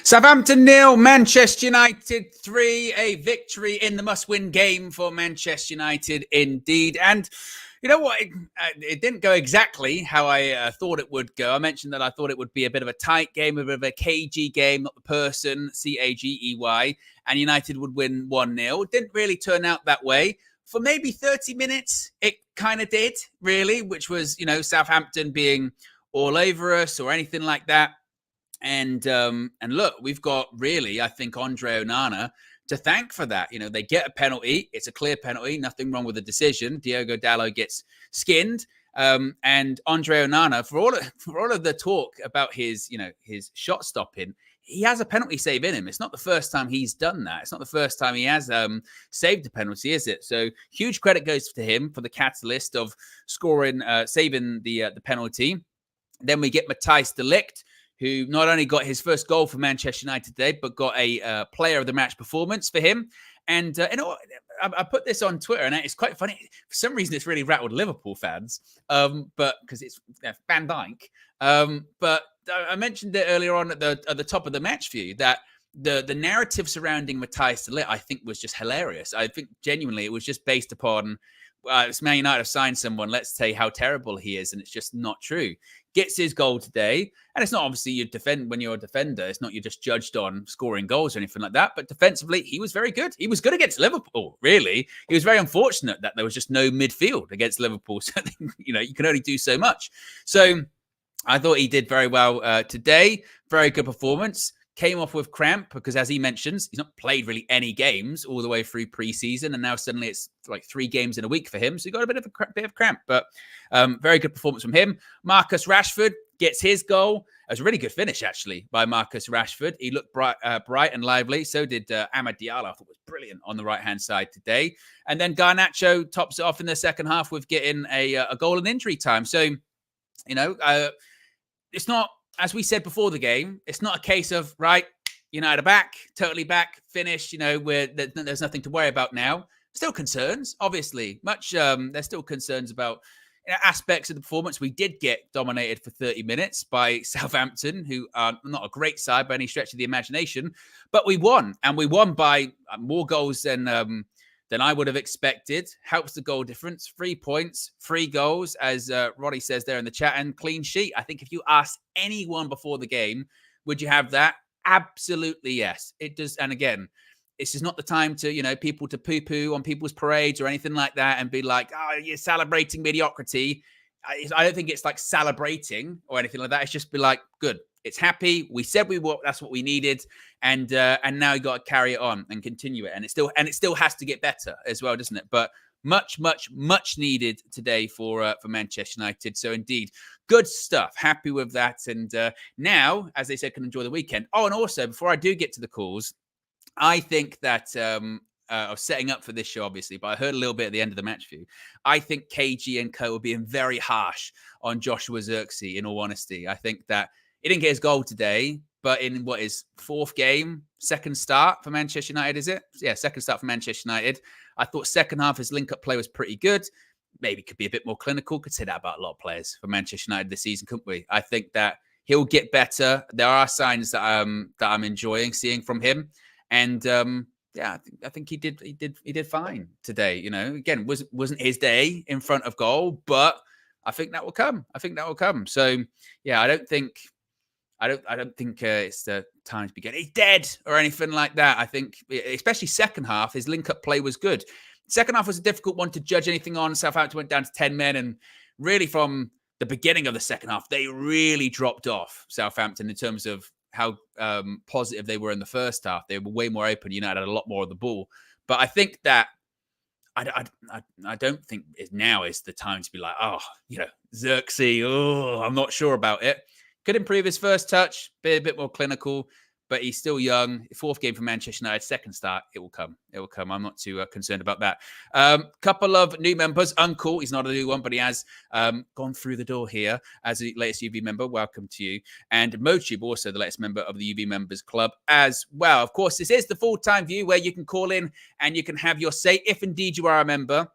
Southampton 0, Manchester United 3, a victory in the must-win game for Manchester United indeed. And you know what? It didn't go exactly how I thought it would go. I mentioned that I thought it would be a bit of a tight game, a bit of a cagey game, not the person, Cagey, and United would win 1-0. It didn't really turn out that way. For maybe 30 minutes, it kind of did, really, which was, Southampton being all over us or anything like that. And look, we've got really, I think, Andre Onana to thank for that. They get a penalty. It's a clear penalty. Nothing wrong with the decision. Diogo Dalot gets skinned. And Andre Onana, for all of the talk about his shot stopping, he has a penalty save in him. It's not the first time he's done that. It's not the first time he has saved a penalty, is it? So huge credit goes to him for the catalyst of scoring, saving the penalty. Then we get Matthijs de Ligt, who not only got his first goal for Manchester United today, but got a player of the match performance for him. And I put this on Twitter, and it's quite funny. For some reason, it's really rattled Liverpool fans, but because it's Van Dijk. But I mentioned it earlier on at the top of the match view that the narrative surrounding Matthijs de Ligt, I think, was just hilarious. I think genuinely it was just based upon Man United have signed someone. Let's say how terrible he is, and it's just not true. Gets his goal today, and it's not obviously you defend when you're a defender. It's not you're just judged on scoring goals or anything like that. But defensively, he was very good. He was good against Liverpool. Really, he was very unfortunate that there was just no midfield against Liverpool. So you can only do so much. So I thought he did very well today. Very good performance. Came off with cramp because, as he mentions, he's not played really any games all the way through preseason, and now suddenly it's like 3 games in a week for him. So he got a bit of cramp, but very good performance from him. Marcus Rashford gets his goal. It was a really good finish, actually, by Marcus Rashford. He looked bright and lively. So did Amad Diallo. I thought was brilliant on the right-hand side today. And then Garnacho tops it off in the second half with getting a goal in injury time. So, it's not, as we said before the game, it's not a case of, right, United are back, totally back, finished, there's nothing to worry about now. Still concerns, obviously. There's still concerns about aspects of the performance. We did get dominated for 30 minutes by Southampton, who are not a great side by any stretch of the imagination, but we won, and we won by more goals than I would have expected. Helps the goal difference. 3 points, 3 goals, as Roddy says there in the chat, and clean sheet. I think if you asked anyone before the game, would you have that? Absolutely yes. It does. And again, this is not the time to, people to poo-poo on people's parades or anything like that and be like, oh, you're celebrating mediocrity. I don't think it's like celebrating or anything like that. It's just be like, good. It's happy. We said that's what we needed, and now you got to carry it on and continue it. And it still has to get better as well, doesn't it? But much needed today for Manchester United. So indeed, good stuff. Happy with that. And now, as they said, can enjoy the weekend. Oh, and also before I do get to the calls, I think that I was setting up for this show, obviously, but I heard a little bit at the end of the match view. I think KG and Co were being very harsh on Joshua Zirkzee, in all honesty. I think that he didn't get his goal today, but in what is 4th game, 2nd start for Manchester United, is it? Yeah, 2nd start for Manchester United. I thought second half his link-up play was pretty good. Maybe could be a bit more clinical. Could say that about a lot of players for Manchester United this season, couldn't we? I think that he'll get better. There are signs that I'm enjoying seeing from him, and I think he did fine today. Again, wasn't his day in front of goal, but I think that will come. So yeah, I don't think it's the time to begin. He's dead or anything like that. I think, especially second half, his link-up play was good. Second half was a difficult one to judge anything on. Southampton went down to 10 men, and really from the beginning of the second half, they really dropped off, Southampton, in terms of how positive they were in the first half. They were way more open. United had a lot more of the ball. But I think that I don't think now is the time to be like, Zirkzee, I'm not sure about it. Could improve his first touch, be a bit more clinical, but he's still young. 4th game for Manchester United, 2nd start. It will come. I'm not too concerned about that. Couple of new members. Uncle, he's not a new one, but he has gone through the door here as the latest UV member. Welcome to you. And Motube, also the latest member of the UV Members Club as well. Of course, this is the full-time view where you can call in and you can have your say if indeed you are a member.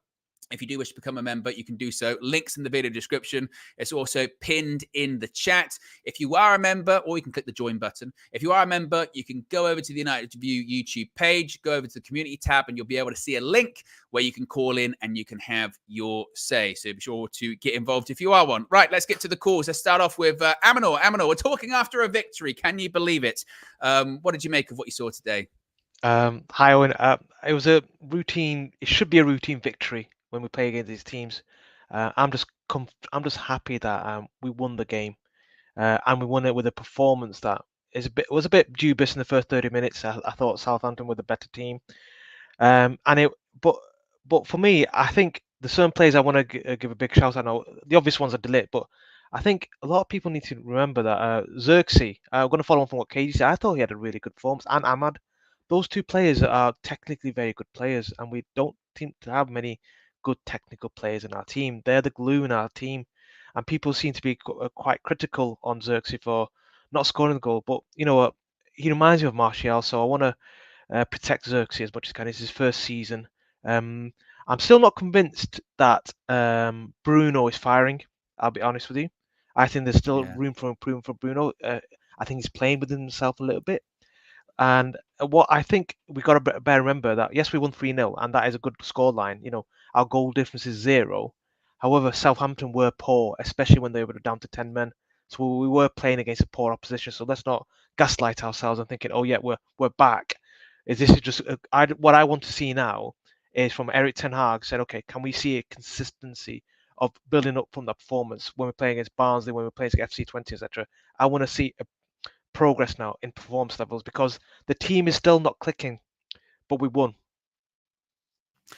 If you do wish to become a member, you can do so. Links in the video description. It's also pinned in the chat. If you are a member, or you can click the join button. If you are a member, you can go over to the United View YouTube page, go over to the community tab, and you'll be able to see a link where you can call in and you can have your say. So be sure to get involved if you are one. Right, let's get to the calls. Let's start off with Amanor. Amanor, we're talking after a victory. Can you believe it? What did you make of what you saw today? Hi, Owen. It was a routine. It should be a routine victory when we play against these teams. I'm just happy that we won the game, and we won it with a performance that was a bit dubious in the first 30 minutes. I thought Southampton were the better team, and it. But for me, I think the certain players I want to give a big shout. I know the obvious ones are Ligt, but I think a lot of people need to remember that Xerxes. I'm going to follow on from what Katie said. I thought he had a really good performance, and Ahmad. Those two players are technically very good players, and we don't seem to have many good technical players in our team. They're the glue in our team, and people seem to be quite critical on Xerxes for not scoring the goal. But you know what? He reminds me of Martial, so I want to protect Xerxes as much as can. It's his first season. Um, I'm still not convinced that Bruno is firing. I'll be honest with you. I think there's still room for improvement for Bruno. I think he's playing with himself a little bit. And what I think we got to bear remember that yes, we won 3-0, and that is a good scoreline. You know, our goal difference is 0. However, Southampton were poor, especially when they were down to 10 men. So we were playing against a poor opposition. So let's not gaslight ourselves and thinking, oh yeah, we're back. Is this just what I want to see now is from Eric Ten Hag said, okay, can we see a consistency of building up from that performance when we're playing against Barnsley, when we're playing against FC20, etc. I want to see a progress now in performance levels because the team is still not clicking, but we won.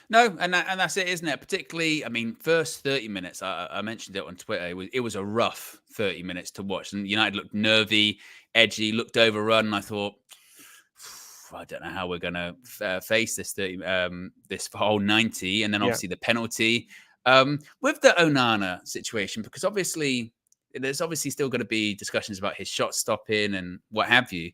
No, and that's it, isn't it? Particularly, I mean, first 30 minutes, I mentioned it on Twitter, it was a rough 30 minutes to watch. And United looked nervy, edgy, looked overrun. And I thought, I don't know how we're going to face this this whole 90. And then obviously the penalty. With the Onana situation, because obviously there's obviously still going to be discussions about his shot stopping and what have you.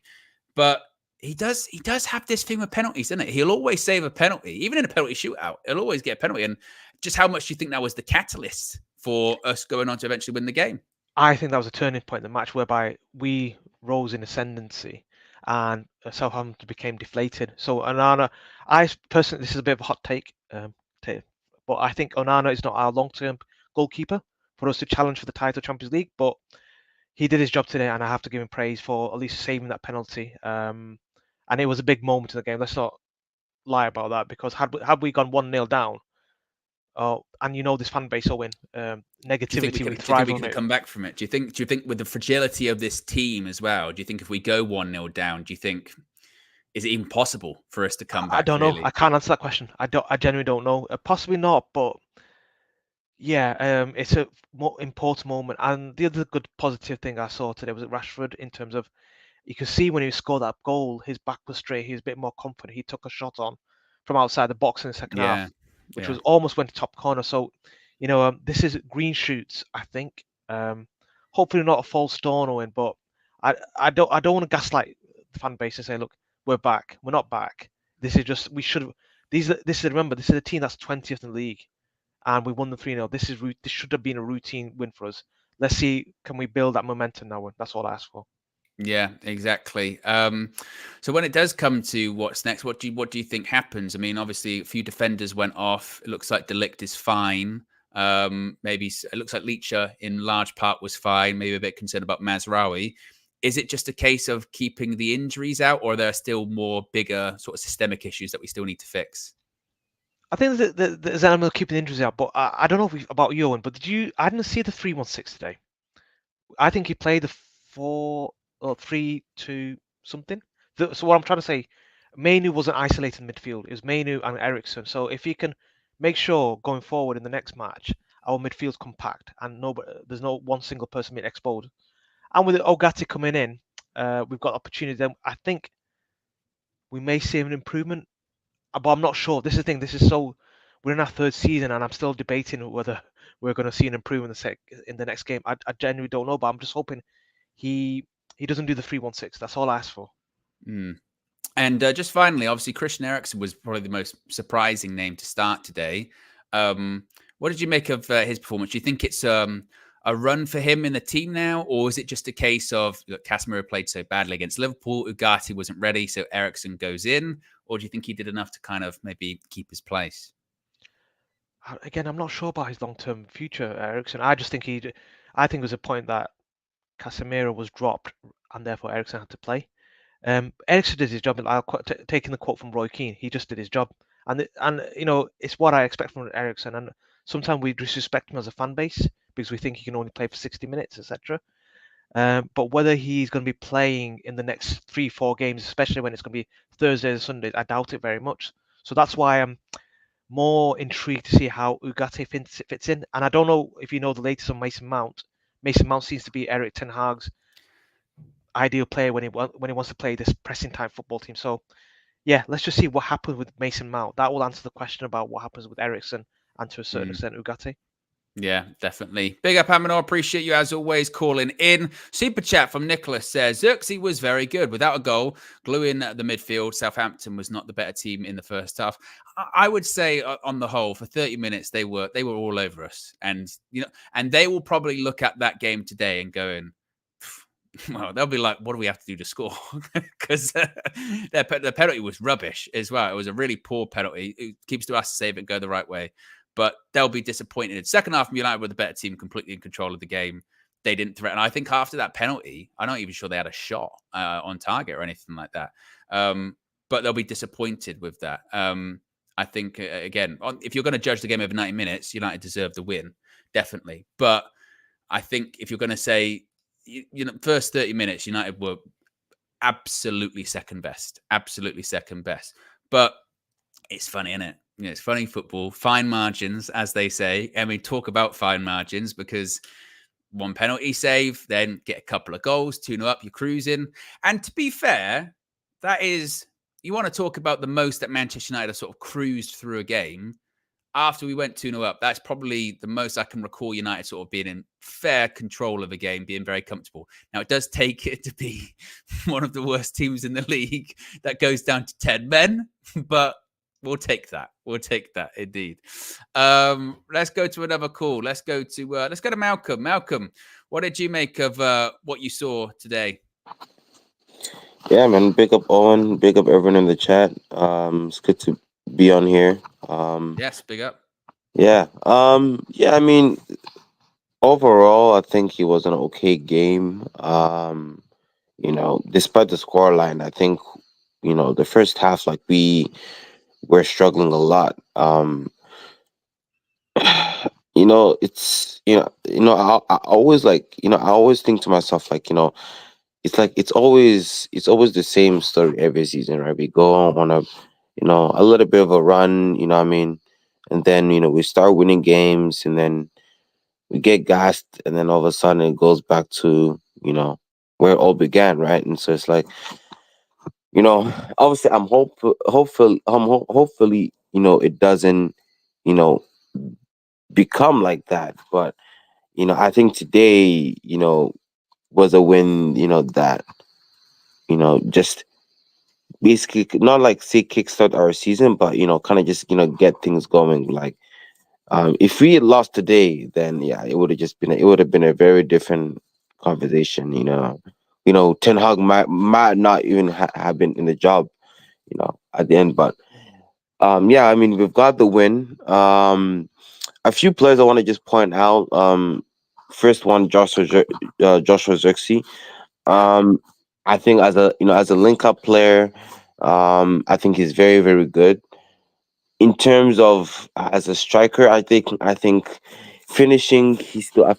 But he does have this thing with penalties, doesn't it? He'll always save a penalty, even in a penalty shootout. He'll always get a penalty. And just how much do you think that was the catalyst for us going on to eventually win the game? I think that was a turning point in the match whereby we rose in ascendancy and Southampton became deflated. So Onana, I personally, this is a bit of a hot take, but I think Onana is not our long-term goalkeeper for us to challenge for the title Champions League. But he did his job today, and I have to give him praise for at least saving that penalty. And it was a big moment in the game. Let's not lie about that because had we gone 1-0 down, and you know this fan base, Owen, negativity would thrive on it. Do you think we can come back from it? Do you think with the fragility of this team as well? Do you think if we go 1-0 down, do you think is it even possible for us to come back? I don't know. I can't answer that question. I genuinely don't know. Possibly not, but yeah, it's a more important moment. And the other good positive thing I saw today was at Rashford in terms of you could see when he scored that goal, his back was straight. He was a bit more confident. He took a shot on from outside the box in the second half, which was almost went to top corner. So, you know, this is green shoots, I think. Hopefully not a false dawn, Owen, but I don't want to gaslight the fan base and say, look, we're back. We're not back. This is just remember, this is a team that's 20th in the league, and we won the 3-0. This should have been a routine win for us. Let's see, can we build that momentum now? That's all I ask for. Yeah, exactly. So when it does come to what's next, what do you think happens? I mean, obviously a few defenders went off. It looks like Ligt is fine. Maybe it looks like Ligt in large part was fine. Maybe a bit concerned about Mazraoui. Is it just a case of keeping the injuries out, or are there still more bigger sort of systemic issues that we still need to fix? I think there's an element of keeping the injuries out, but I don't know about you, Owen, but I didn't see the 3-1-6 today. I think he played the 4-3-2 something. So what I'm trying to say, Mainu wasn't isolated in midfield. It was Mainu and Eriksson. So if he can make sure going forward in the next match, our midfield's compact and there's no one single person being exposed. And with Ogati coming in, we've got opportunity. Then I think we may see an improvement, but I'm not sure. This is the thing. We're in our third season, and I'm still debating whether we're going to see an improvement in the next game. I genuinely don't know, but I'm just hoping he doesn't do the 3-1-6. That's all I ask for. And just finally, obviously, Christian Eriksen was probably the most surprising name to start today. What did you make of his performance? Do you think it's a run for him in the team now, or is it just a case of look, Casemiro played so badly against Liverpool, Ugarte wasn't ready, so Eriksen goes in, or do you think he did enough to kind of maybe keep his place? Again, I'm not sure about his long-term future, Eriksen. I just think I think it was a point that Casemiro was dropped and therefore Eriksen had to play. Eriksen did his job, and taking the quote from Roy Keane, he just did his job, and it's what I expect from Eriksen. And sometimes we disrespect him as a fan base because we think he can only play for 60 minutes, etc. But whether he's going to be playing in the next 3-4 games, especially when it's going to be Thursdays and Sundays, I doubt it very much. So that's why I'm more intrigued to see how Ugarte fits in. And I don't know if you know the latest on Mason Mount. Mason Mount seems to be Erik ten Hag's ideal player when he wants to play this pressing type football team. So yeah, let's just see what happens with Mason Mount. That will answer the question about what happens with Eriksen and to a certain extent Ugarte. Yeah, definitely. Big up, Aminor. Appreciate you as always calling in. Super chat from Nicholas says Xerxes was very good. Without a goal, gluing the midfield. Southampton was not the better team in the first half. I would say, on the whole, for 30 minutes they were all over us, and and they will probably look at that game today and going, well, they'll be like, what do we have to do to score? Because their penalty was rubbish as well. It was a really poor penalty. It keeps to us to save it and go the right way. But they'll be disappointed. Second half, United were the better team, completely in control of the game. They didn't threaten. I think after that penalty, I'm not even sure they had a shot on target or anything like that. But they'll be disappointed with that. I think, again, if you're going to judge the game over 90 minutes, United deserve the win, definitely. But I think if you're going to say, first 30 minutes, United were absolutely second best. Absolutely second best. But it's funny, isn't it? It's funny football, fine margins, as they say. And we talk about fine margins because one penalty save, then get a couple of goals, 2-0 up, you're cruising. And to be fair, that is, you want to talk about the most that Manchester United have sort of cruised through a game. After we went 2-0 up, that's probably the most I can recall United sort of being in fair control of a game, being very comfortable. Now, it does take it to be one of the worst teams in the league that goes down to 10 men, but we'll take that. We'll take that indeed. Let's go to another call. Let's go to Malcolm. Malcolm, what did you make of what you saw today? Yeah, man. Big up Owen. Big up everyone in the chat. It's good to be on here. Yes, big up. Yeah. Yeah. I mean, overall, I think it was an okay game. Despite the scoreline, I think the first half, like we were struggling a lot. I always I always think to myself like it's like it's always the same story every season, right? We go on a little bit of a run, you know what I mean, and then we start winning games, and then we get gassed, and then all of a sudden it goes back to where it all began, right? And so it's like obviously I'm hopefully it doesn't you know become like that, but I think today was a win, that just basically not like say kickstart our season, but kind of just get things going. Like if we had lost today, then yeah, it would have been a very different conversation. Ten Hag might not even have been in the job, at the end. But yeah, I mean we've got the win. A few players I want to just point out. First one, Joshua Zirkzee. Um, I think as a link up player, I think he's very very good. In terms of as a striker, I think finishing he still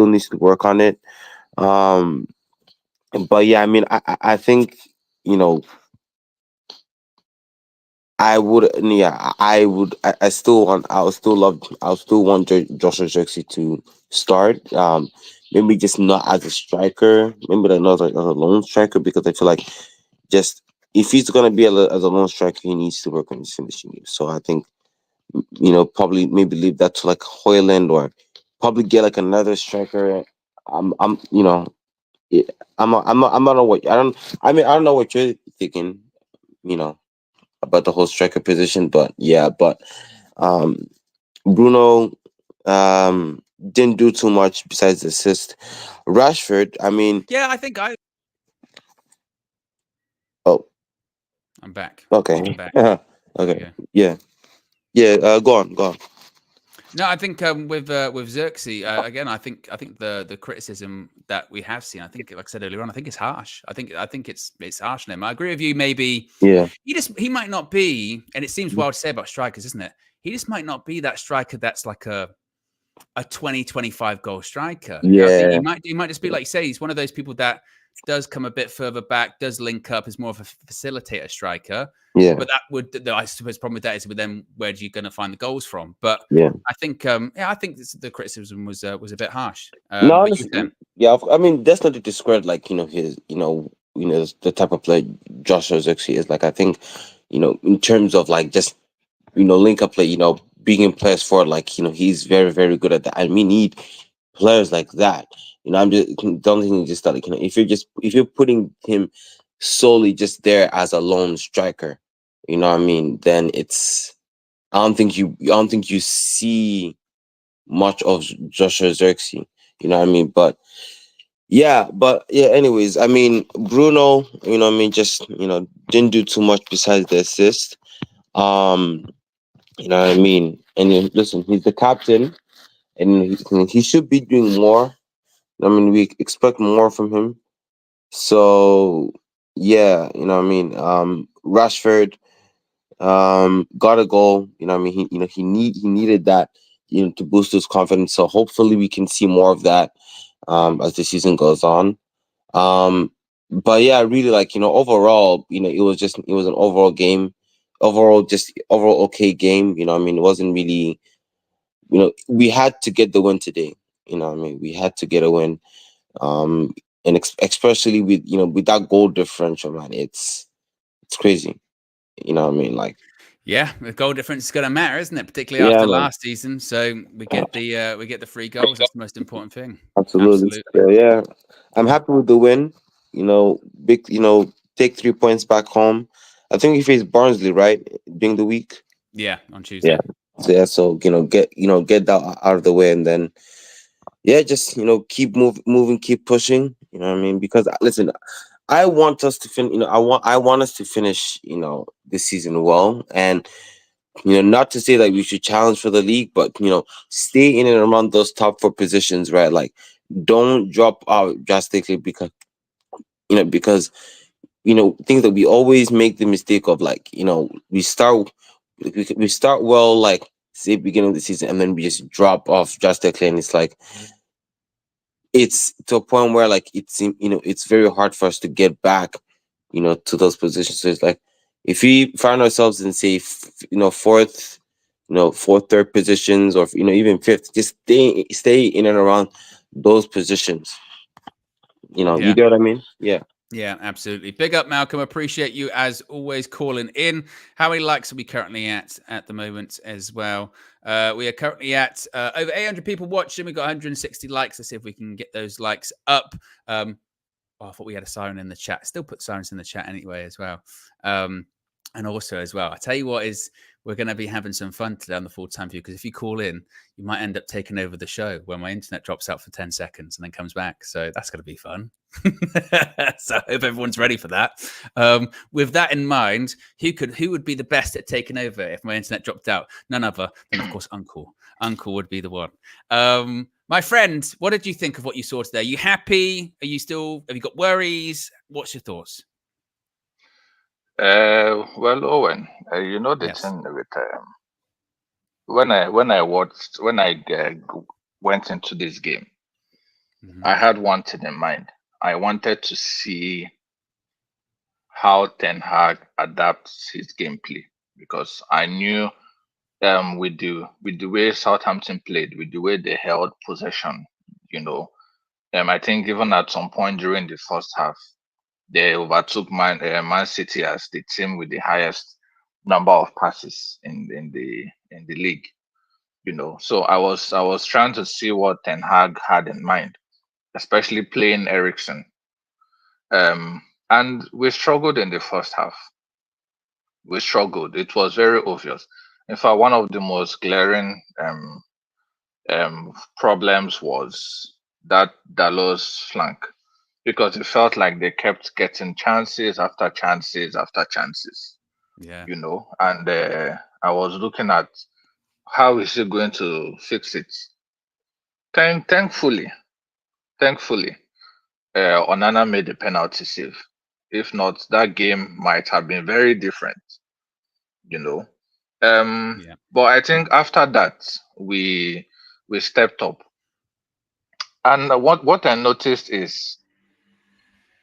needs to work on it. Um, but yeah, I mean I think you know I still want Joshua Zirkzee to start. Maybe just not as a striker, maybe not as a lone striker, because I feel like just if he's gonna be as a lone striker, he needs to work on his finishing game. So I think probably maybe leave that to like Hoyland, or probably get like another striker. I'm you know I'm not know what I don't know what you're thinking. You know about the whole striker position, but yeah, but um Bruno didn't do too much besides the assist. Rashford, I mean, Yeah, I think oh, I'm back. okay, I'm back. okay, Okay. yeah. Go on. No, I think with Xerxes again, I think the criticism that we have seen, I think, like I said earlier on, I think it's harsh. I think it's harsh on him. I agree with you. Maybe Yeah, he might not be, and it seems wild to say about strikers, isn't it? He just might not be that striker that's like a 20, 25 goal striker. I think yeah, he might just be like you say, he's one of those people that does come a bit further back, does link up, is more of a facilitator striker. yeah, But that would, I suppose, the problem with that is with them, where are you going to find the goals from? But yeah. I think, I think the criticism was a bit harsh. No, But you honestly, then, yeah. I mean, that's not to discredit like his the type of player Joshua Zirkzee is. Like I think in terms of like just link up play, being in players for like he's very very good at that. And we need players like that. I'm just don't think just that like if you're putting him solely just there as a lone striker, what I mean, then it's I don't think you see much of Joshua Zirkzee. You know what I mean? But anyways, I mean Bruno, what I mean, just didn't do too much besides the assist. Um, you know what I mean? And listen, he's the captain and he should be doing more. I mean, we expect more from him. So yeah, you know what I mean? Rashford got a goal, what I mean? He needed that, to boost his confidence. So hopefully we can see more of that as the season goes on. But yeah, really like, overall, it was an overall game. Overall okay game, what I mean? It wasn't really, we had to get the win today. What I mean? We had to get a win. Um and especially with with that goal differential, man, it's crazy. What I mean? Like, yeah, the goal difference is going to matter, isn't it? Particularly yeah, after man. last season. So we get the 3 goals. That's the most important thing. Absolutely. Absolutely. So yeah, I'm happy with the win. Big. Take 3 points back home. I think we face Barnsley right during the week. Yeah, on Yeah. Tuesday. So yeah, so get that out of the way, and then yeah, just keep moving, keep pushing. You know what I mean? Because listen, I want us to finish. I want us to finish. This season well, and not to say that we should challenge for the league, but stay in and around those top 4 positions, right? Like, don't drop out drastically because things that we always make the mistake of, like we start well, like say beginning of the season, and then we just drop off drastically, and it's like it's to a point where like it's very hard for us to get back to those positions. So it's like if we find ourselves in say fourth, fourth, third positions, or even fifth, just stay in and around those positions. You Yeah. get what I mean? Yeah. Yeah, absolutely. Big up, Malcolm. Appreciate you as always calling in. How many likes are we currently at the moment as well? We are currently at over 800 people watching. We've got 160 likes. Let's see if we can get those likes up. Oh, I thought we had a siren in the chat. Still put sirens in the chat anyway as well. And also as well, I tell you what is, we're going to be having some fun today on the full-time view, because if you call in, you might end up taking over the show when my internet drops out for 10 seconds and then comes back. So that's going to be fun. So I hope everyone's ready for that. With that in mind, who would be the best at taking over if my internet dropped out? None other than, of course, Uncle. Uncle would be the one. My friend, what did you think of what you saw today? Are you happy? Have you got worries? What's your thoughts? Well, Owen, you know the Yes. thing with when I went into this game, I had one thing in mind. I wanted to see how Ten Hag adapts his gameplay, because I knew with the way Southampton played, with the way they held possession, I think even at some point during the first half, they overtook Man City as the team with the highest number of passes in the league. So I was trying to see what Ten Hag had in mind, especially playing Ericsson. And we struggled in the first half. We struggled. It was very obvious. In fact, one of the most glaring problems was that Dalot's flank, because it felt like they kept getting chances after chances after chances, Yeah. and I was looking at how is he going to fix it. Thankfully, Onana made the penalty save. If not, that game might have been very different, you know. Yeah. But I think after that, we stepped up. And what I noticed is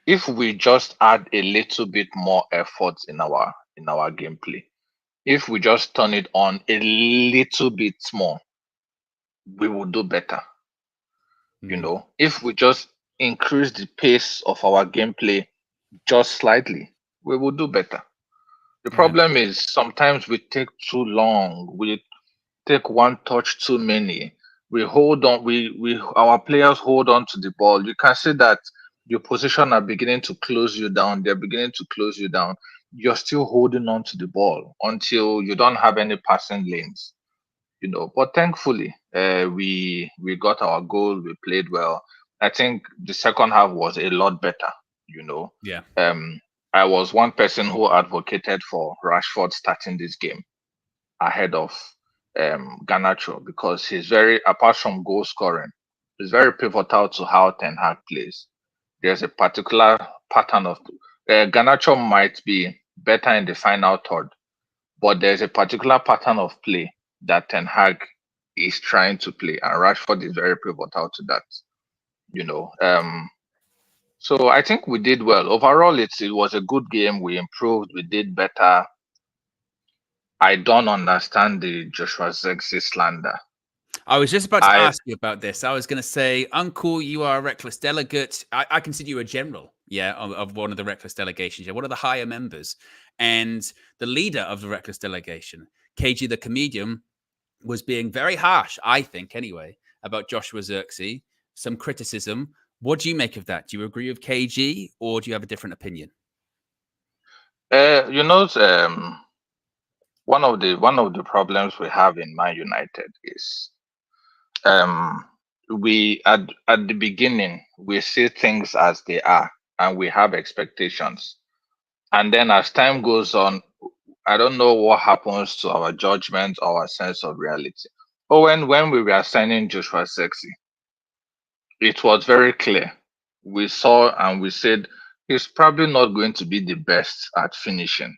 if we just add a little bit more effort in our gameplay, if we just turn it on a little bit more, we will do better. If we just increase the pace of our gameplay just slightly, we will do better. The Yeah. problem is sometimes we take too long. We take one touch too many. We hold on. We our players hold on to the ball. You can see that your position are beginning to close you down. They're beginning to close you down. You're still holding on to the ball until you don't have any passing lanes. But thankfully, we got our goal. We played well. I think the second half was a lot better. You know, Yeah. I was one person who advocated for Rashford starting this game ahead of Garnacho because he's very, apart from goal scoring, he's very pivotal to how Ten Hag plays. There's a particular pattern of Garnacho might be better in the final third, but there's a particular pattern of play that Ten Hag is trying to play, and Rashford is very pivotal to that. You know, so I think we did well overall. It was a good game. We improved. We did better. I don't understand the Joshua Zexi slander. I was just about to I ask you about this. I was going to say, Uncle, you are a reckless delegate. I consider you a general, of one of the reckless delegations. Yeah, one of the higher members. And the leader of the reckless delegation, KG the comedian, was being very harsh, I think, anyway, about Joshua Zirkzee. Some criticism. What do you make of that? Do you agree with KG or do you have a different opinion? one of the problems we have in Man United is um we at the beginning we see things as they are and we have expectations, and then as time goes on, I don't know what happens to our judgment, our sense of reality. But when we were signing Joshua Sexy, it was very clear. We saw and we said he's probably not going to be the best at finishing.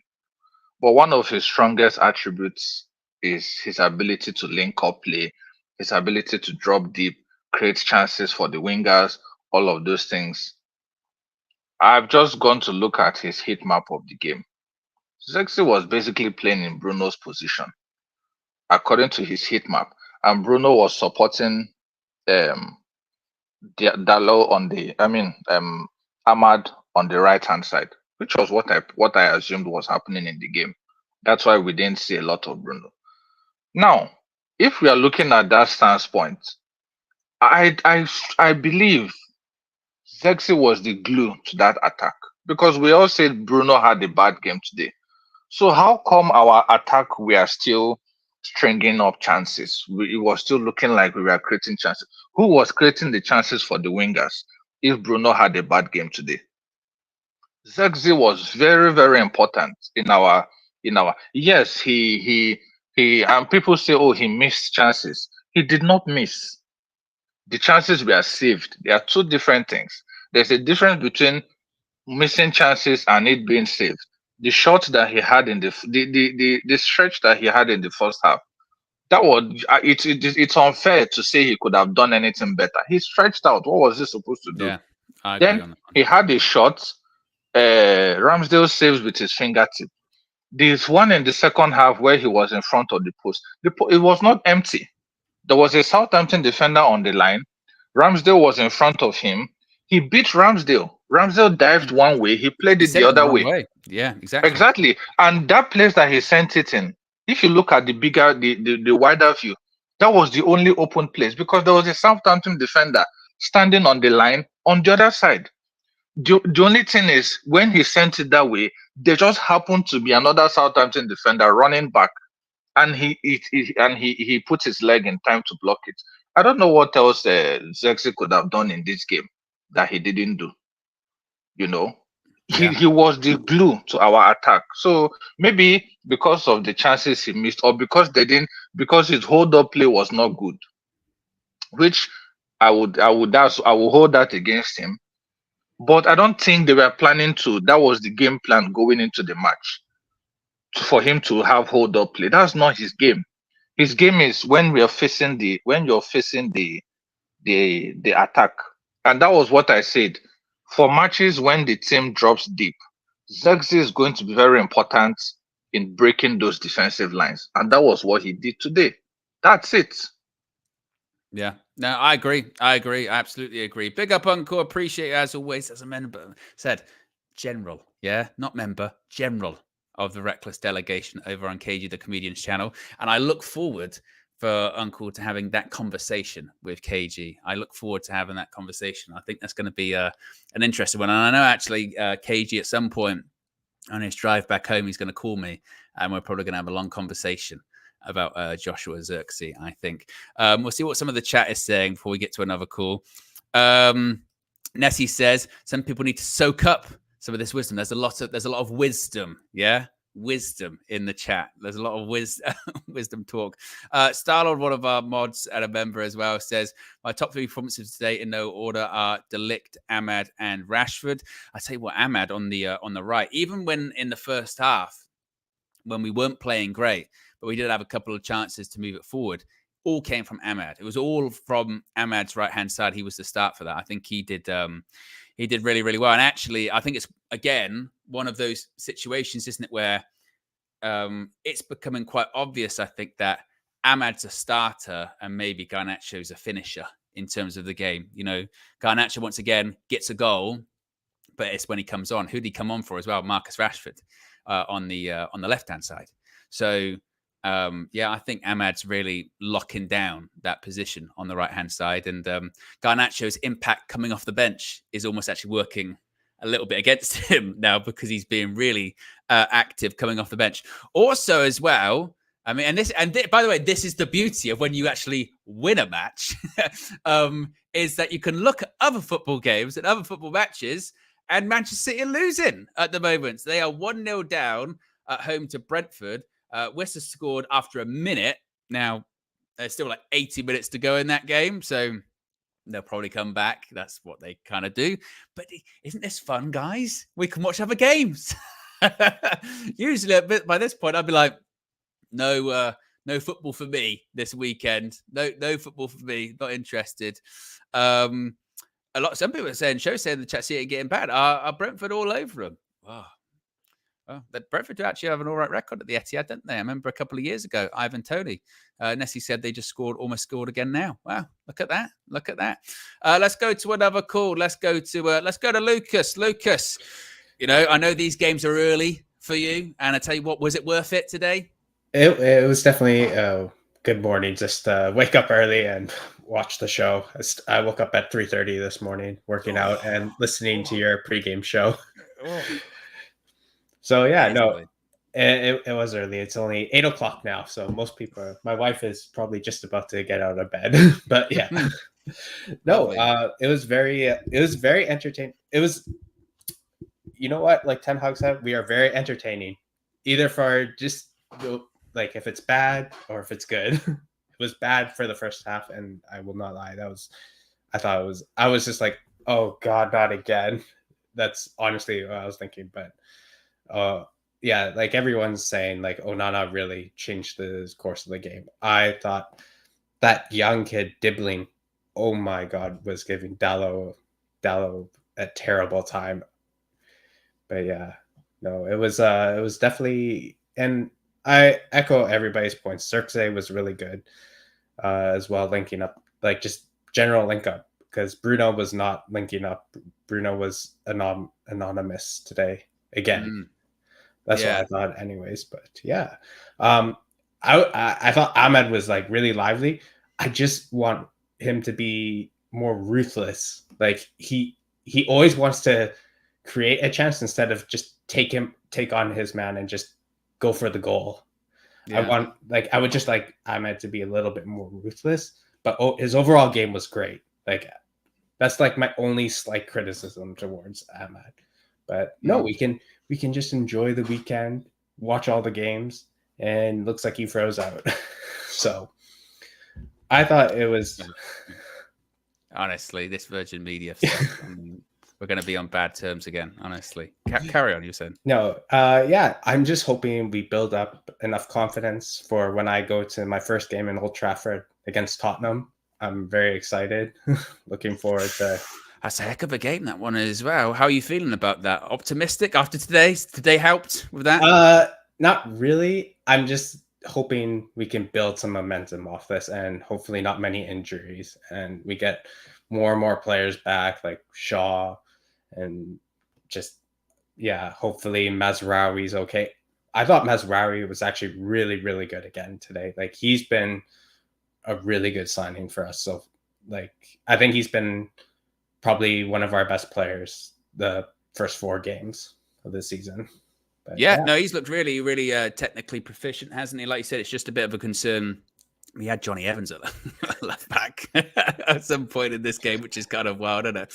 But one of his strongest attributes is his ability to link up play, his ability to drop deep, create chances for the wingers, all of those things. I've just gone to look at his heat map of the game. Zexi was basically playing in Bruno's position, according to his heat map, and Bruno was supporting um, Dalo Ahmad on the right hand side, which was what I assumed was happening in the game. That's why we didn't see a lot of Bruno. Now, if we are looking at that stance point, I believe Zexi was the glue to that attack because we all said Bruno had a bad game today. So how come our attack we are still stringing up chances? It was still looking like we were creating chances. Who was creating the chances for the wingers if Bruno had a bad game today? Zexi was very, very important in our yes, he and people say, oh, he missed chances. He did not miss. The chances were saved. They are two different things. There's a difference between missing chances and it being saved. The shot that he had in the stretch that he had in the first half, that was it's unfair to say he could have done anything better. He stretched out. What was he supposed to do? Yeah, I agree Then on that one. he had a shot. Ramsdale saves with his fingertip. This one in the second half where he was in front of the post. It was not empty. There was a Southampton defender on the line. Ramsdale was in front of him. He beat Ramsdale. Ramsdale dived one way. He played He it the sent it the other wrong way. way. Yeah, exactly. Exactly. And that place that he sent it in, if you look at the wider view, that was the only open place because there was a Southampton defender standing on the line on the other side. The only thing is when he sent it that way, there just happened to be another Southampton defender running back and he put his leg in time to block it. I don't know what else Zexi could have done in this game that he didn't do. You know, Yeah. he was the glue to our attack. So maybe because of the chances he missed, or because his hold up play was not good, which I would hold that against him. But I don't think they were planning to. That was the game plan going into the match, for him to have hold up play. That's not his game. His game is when you're facing the attack. And that was what I said. For matches when the team drops deep, Zexi is going to be very important in breaking those defensive lines. And that was what he did today. That's it. Yeah, no, I agree. I absolutely agree. Big up, Uncle. Appreciate it as always. As a member said, general, yeah, not member, general of the Reckless Delegation over on KG the Comedian's channel. And I look forward for Uncle to having that conversation with KG. I look forward to having that conversation. I think that's going to be an interesting one. And I know actually KG at some point on his drive back home, he's going to call me and we're probably going to have a long conversation about Joshua Zirkzee, I think. We'll see what some of the chat is saying before we get to another call. Nessie says some people need to soak up some of this wisdom. There's a lot of wisdom, yeah, wisdom in the chat. There's a lot of wisdom talk. Starlord, one of our mods and a member as well, says my top 3 performances today in no order are Ligt, Ahmad, and Rashford. I tell you what, Ahmad on the right, even when in the first half when we weren't playing great, but we did have a couple of chances to move it forward, all came from Ahmad. It was all from Ahmad's right-hand side. He was the start for that. I think he did really, really well. And actually, I think it's, again, one of those situations, isn't it, where it's becoming quite obvious, I think, that Ahmad's a starter and maybe Garnacho's a finisher in terms of the game. You know, Garnacho, once again, gets a goal, but it's when he comes on. Who did he come on for as well? Marcus Rashford on the left-hand side. So, I think Ahmad's really locking down that position on the right-hand side. And Garnacho's impact coming off the bench is almost actually working a little bit against him now because he's being really active coming off the bench. Also, as well, I mean, by the way, this is the beauty of when you actually win a match, is that you can look at other football games and other football matches, and Manchester City are losing at the moment. They are 1-0 down at home to Brentford. Worcester scored after a minute. Now, there's still like 80 minutes to go in that game, so they'll probably come back. That's what they kind of do. But isn't this fun, guys? We can watch other games. Usually, by this point, I'd be like, no football for me this weekend. No football for me. Not interested. Some people are saying, in the chat, see it getting bad. Are Brentford all over them? Wow. Oh, but Brentford do actually have an all right record at the Etihad, don't they? I remember a couple of years ago, Ivan Toney. Nessie said they just almost scored again now. Wow, look at that. Let's go to another call. Let's go to Lucas. Lucas, you know, I know these games are early for you, and I tell you what, was it worth it today? It was definitely good morning. Just wake up early and watch the show. I woke up at 3:30 this morning, working out and listening to your pregame show. So yeah, no, it was early. It's only 8 o'clock now, so most people. My wife is probably just about to get out of bed, but yeah, no. It was very entertaining. It was, you know what, like Ten Hag said, we are very entertaining, either for just like if it's bad or if it's good. It was bad for the first half, and I will not lie, I was just like, oh God, not again. That's honestly what I was thinking, but. Yeah, like everyone's saying, like Onana really changed the course of the game. I thought that young kid Dibbling, oh my God, was giving Dallo a terrible time. But yeah, no, it was definitely, and I echo everybody's points. Zirkzee was really good as well, linking up, like just general link up, because Bruno was not linking up. Bruno was anonymous today again. That's what I thought anyways, but yeah. I thought Ahmad was like really lively. I just want him to be more ruthless. Like he always wants to create a chance instead of just take on his man and just go for the goal. I would just like Ahmed to be a little bit more ruthless, but his overall game was great. Like that's like my only slight criticism towards Ahmed. But no, we can just enjoy the weekend, watch all the games, and looks like he froze out. So I thought it was honestly this Virgin Media stuff. We're going to be on bad terms again, honestly. Carry on, you said. No, yeah, I'm just hoping we build up enough confidence for when I go to my first game in Old Trafford against Tottenham. I'm very excited. Looking forward to. That's a heck of a game, that one as well. How are you feeling about that? Optimistic after today? Today helped with that? Not really. I'm just hoping we can build some momentum off this and hopefully not many injuries. And we get more and more players back, like Shaw. And just, yeah, hopefully Mazraoui's okay. I thought Mazraoui was actually really, really good again today. Like, he's been a really good signing for us. So, like, I think he's been probably one of our best players the first 4 games of the season. But, yeah, no, he's looked really, really technically proficient, hasn't he? Like you said, it's just a bit of a concern. We had Johnny Evans at left back at some point in this game, which is kind of wild, isn't it?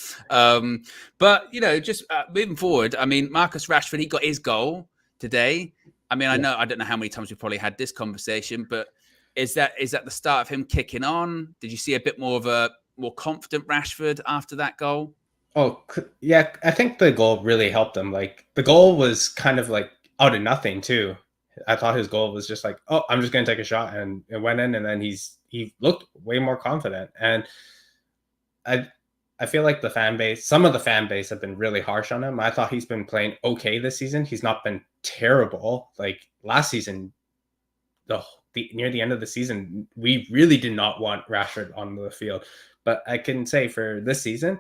But, you know, just moving forward, I mean, Marcus Rashford, he got his goal today. I mean, I don't know how many times we've probably had this conversation, but is that the start of him kicking on? Did you see a bit more of a more confident Rashford after that goal? Oh, yeah, I think the goal really helped him. Like, the goal was kind of like out of nothing, too. I thought his goal was just like, oh, I'm just going to take a shot, and it went in, and then he looked way more confident. And I feel like some of the fan base have been really harsh on him. I thought he's been playing okay this season. He's not been terrible. Like last season, near the end of the season, we really did not want Rashford on the field. But I can say for this season,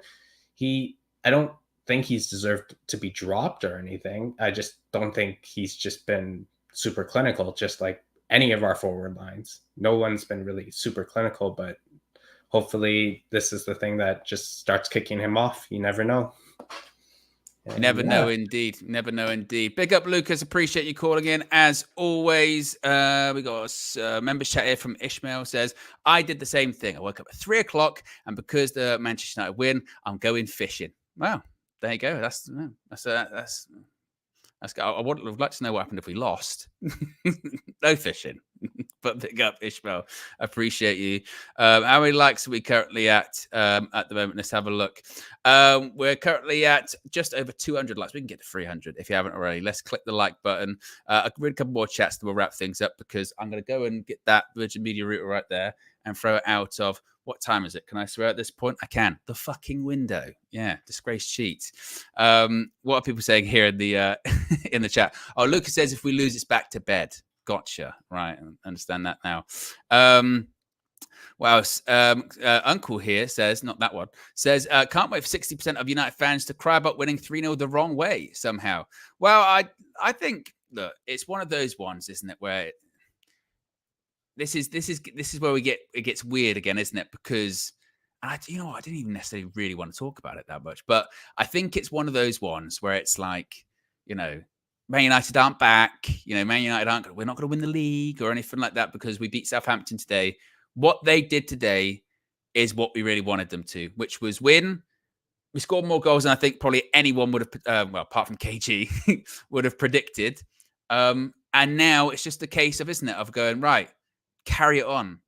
I don't think he's deserved to be dropped or anything. I just don't think he's just been super clinical, just like any of our forward lines. No one's been really super clinical, but hopefully this is the thing that just starts kicking him off. You never know. Never know, indeed. Never know, indeed. Big up, Lucas. Appreciate you calling in, as always. We got a members chat here from Ishmael. Says, I did the same thing. I woke up at 3 o'clock, and because the Manchester United win, I'm going fishing. Wow, there you go. I would like to know what happened if we lost. No fishing. But big up, Ishmael. Appreciate you. How many likes are we currently at the moment? Let's have a look. We're currently at just over 200 likes. We can get to 300 if you haven't already. Let's click the like button. I'll read a couple more chats, then we'll wrap things up, because I'm going to go and get that Virgin Media router right there and throw it out of, what time is it? Can I swear at this point? I can. The fucking window. Yeah, disgrace cheat. What are people saying here in the in the chat? Oh, Lucas says if we lose, it's back to bed. Gotcha. Right, I understand that now. What else? Uncle here says, not that one, says, can't wait for 60% of United fans to cry about winning 3-0 the wrong way somehow. Well, I think, look, it's one of those ones, isn't it, where this is where it gets weird again, isn't it? Because you know what, I didn't even necessarily really want to talk about it that much, but I think it's one of those ones where it's like, you know, Man United aren't back. You know, Man United we're not going to win the league or anything like that because we beat Southampton today. What they did today is what we really wanted them to, which was win. We scored more goals than I think probably anyone would have, well, apart from KG, would have predicted. And now it's just a case of, isn't it, of going, right, carry it on.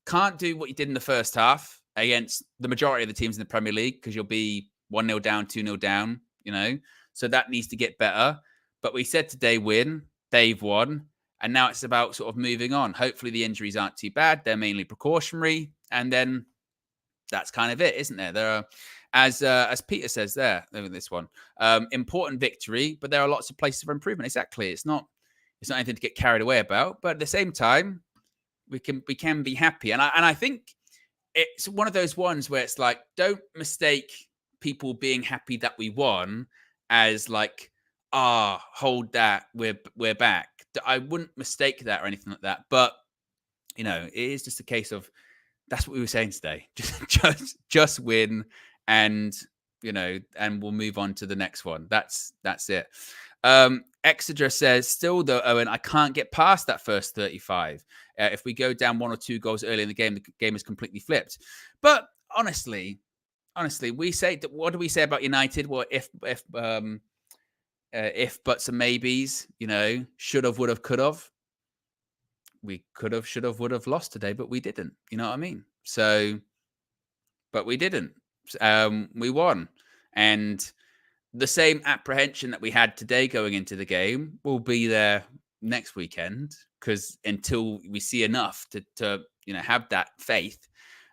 Can't do what you did in the first half against the majority of the teams in the Premier League because you'll be 1-0 down, 2-0 down, you know. So that needs to get better. But we said today win, they've won. And now it's about sort of moving on. Hopefully the injuries aren't too bad. They're mainly precautionary. And then that's kind of it, isn't there? There are, as Peter says there, in this one, important victory, but there are lots of places for improvement. Exactly. It's not anything to get carried away about. But at the same time, we can be happy. And I think it's one of those ones where it's like, don't mistake people being happy that we won as like, hold that, we're back. I wouldn't mistake that or anything like that. But, you know, it is just a case of, that's what we were saying today. Just win and you know, and we'll move on to the next one. That's it. Exeter says, still though, Owen, I can't get past that first 35. If we go down 1 or 2 goals early in the game is completely flipped. But honestly, we say, what do we say about United? Well, if buts and maybes, you know, should have, would have, could have. We could have, should have, would have lost today, but we didn't. You know what I mean? So, but we didn't. We won. And the same apprehension that we had today going into the game will be there next weekend, because until we see enough to you know, have that faith,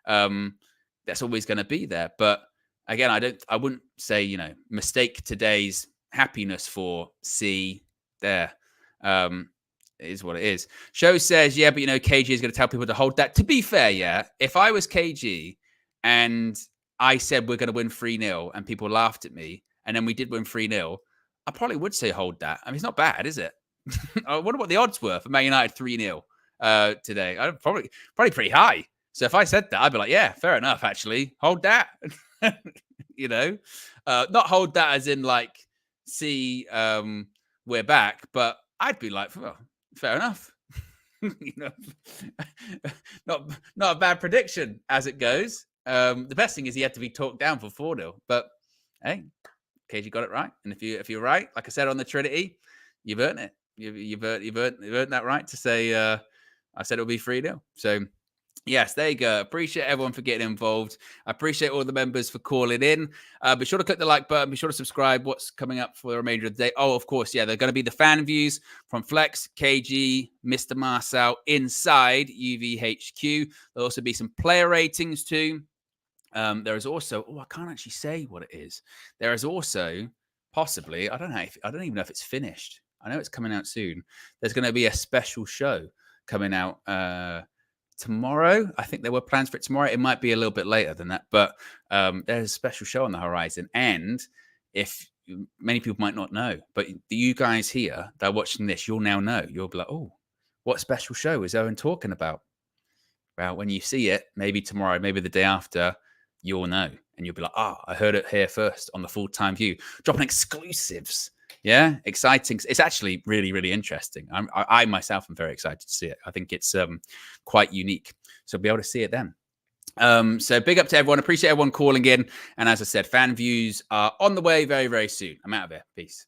that's always going to be there. But again, I wouldn't say, you know, mistake today's happiness for C there. It is what it is. Show says, yeah, but you know, KG is going to tell people to hold that. To be fair, yeah, if I was KG and I said we're going to win 3-0 and people laughed at me, and then we did win 3-0, I probably would say hold that. I mean, it's not bad, is it? I wonder what the odds were for Man United 3-0 today. I'd probably pretty high. So if I said that, I'd be like, yeah, fair enough, actually. Hold that. You know? Not hold that as in like, see, we're back. But I'd be like, well, fair enough. You know, not a bad prediction as it goes. The best thing is he had to be talked down for 4-0. But hey, KG got it right. And if you're right, like I said on the Trinity, you've earned it. You've earned that right to say I said it'll be 3-0. So yes, there you go. Appreciate everyone for getting involved. I appreciate all the members for calling in. Be sure to click the like button. Be sure to subscribe. What's coming up for the remainder of the day? Oh, of course, yeah, they're going to be the fan views from Flex, KG, Mr. Marcel inside UVHQ. There'll also be some player ratings too. There is also, I can't actually say what it is. There is also possibly, I don't even know if it's finished. I know it's coming out soon. There's going to be a special show coming out tomorrow. I think there were plans for it tomorrow. It might be a little bit later than that, but there's a special show on the horizon. And if many people might not know, but you guys here that are watching this, you'll now know. You'll be like, oh, what special show is Owen talking about? Well, when you see it, maybe tomorrow, maybe the day after, you'll know. And you'll be like, I heard it here first on the Full-Time View. Dropping exclusives. Yeah, exciting. It's actually really, really interesting. I myself am very excited to see it. I think it's quite unique. So be able to see it then. So big up to everyone. Appreciate everyone calling in. And as I said, fan views are on the way very, very soon. I'm out of here. Peace.